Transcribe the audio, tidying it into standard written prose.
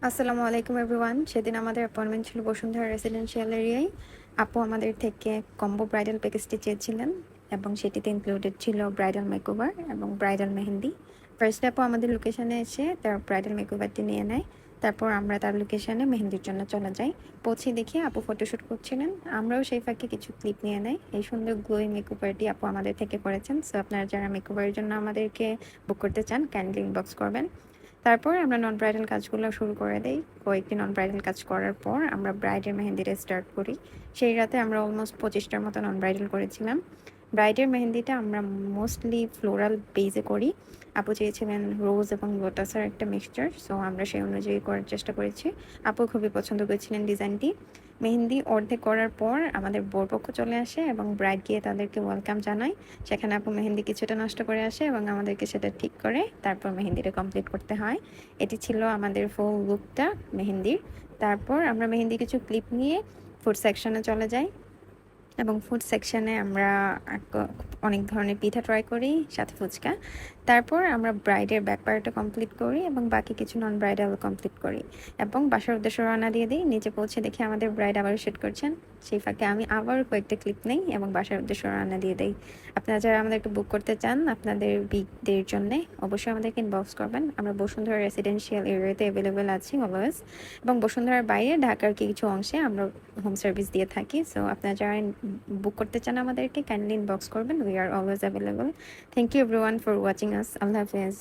আসসালামু আলাইকুম এভরিওয়ান। সেদিন আমাদের অ্যাপয়েন্টমেন্ট ছিল বসুন্ধরা রেসিডেন্সিয়াল এরিয়ায়। আপু আমাদের থেকে কম্বো ব্রাইডাল প্যাকেজটি চেয়েছিলেন এবং সেটিতে ইনক্লুডেড ছিল ব্রাইডাল মেকওভার এবং ব্রাইডাল মেহেন্দি। ফার্স্ট আপু আমাদের লোকেশনে এসে তার ব্রাইডাল মেকওভারটি নিয়ে নেয়। তারপর আমরা তার লোকেশনে মেহেন্দির জন্য চলে যাই। পৌঁছে দেখি আপু ফটোশ্যুট করছিলেন। আমরাও সেই ফাঁকে কিছু ক্লিপ নিয়ে নেই। এই সুন্দর গ্লোয়িং মেকওভারটি আপু আমাদের থেকে করেছেন। সো আপনারা যারা মেকওভারের জন্য আমাদেরকে বুক করতে চান কাইন্ডলি ইনবক্স করবেন। তারপর আমরা নন ব্রাইডাল কাজগুলো শুরু করে দেই। কয়েকটি নন ব্রাইডাল কাজ করার পর আমরা ব্রাইডের মেহেন্দিটা স্টার্ট করি। সেই রাতে আমরা অলমোস্ট 25টার মতো নন ব্রাইডাল করেছিলাম। ব্রাইডের মেহেন্দিটা আমরা মোস্টলি ফ্লোরাল বেজে করি। আপু চেয়েছিলেন রোজ এবং লোটাসের একটা মিক্সচার, সো আমরা সেই অনুযায়ী করার চেষ্টা করেছি। আপু খুবই পছন্দ করেছিলেন ডিজাইনটি। মেহেন্দি অর্ধেক করার পর আমাদের বরপক্ষ চলে আসে এবং ব্রাইড গিয়ে তাদেরকে ওয়েলকাম জানায়। সেখানে আপু মেহেন্দি কিছুটা নষ্ট করে আসে এবং আমাদেরকে সেটা ঠিক করে তারপর মেহেন্দিটা কমপ্লিট করতে হয়। এটি ছিল আমাদের ফুল লুকটা মেহেন্দির। তারপর আমরা মেহেন্দি কিছু ক্লিপ নিয়ে ফুড সেকশনে চলে যাই এবং ফুড সেকশনে আমরা অনেক ধরনের পিঠা ট্রাই করি, সাথে ফুচকা। তারপর আমরা ব্রাইডের ব্যাক পার্টটা কমপ্লিট করি এবং বাকি কিছু নন ব্রাইডাল কমপ্লিট করি এবং বাসার উদ্দেশ্যে রওনা দিয়ে দিই। নিচে পৌঁছে দেখি আমাদের ব্রাইড আবার শুট করছেন। সেই ফাঁকে আমি আবার কয়েকটা ক্লিপ নেই এবং বাসার উদ্দেশ্যে রওনা দিয়ে দিই। আপনারা যারা আমাদেরকে বুক করতে চান আপনাদের বিগদের জন্যে অবশ্যই আমাদেরকে ইনবক্স করবেন। আমরা বসুন্ধরা রেসিডেন্সিয়াল এরিয়াতে অ্যাভেলেবেল আছি অলওয়েজ, এবং বসুন্ধরার বাইরে ঢাকার কিছু অংশে আমরা হোম সার্ভিস দিয়ে থাকি। সো আপনারা যারা বুক করতে চান আমাদেরকে কাইন্ডলি ইনবক্স করবেন। We are always available. Thank you everyone for watching us. আল্লাহ হাফেজ।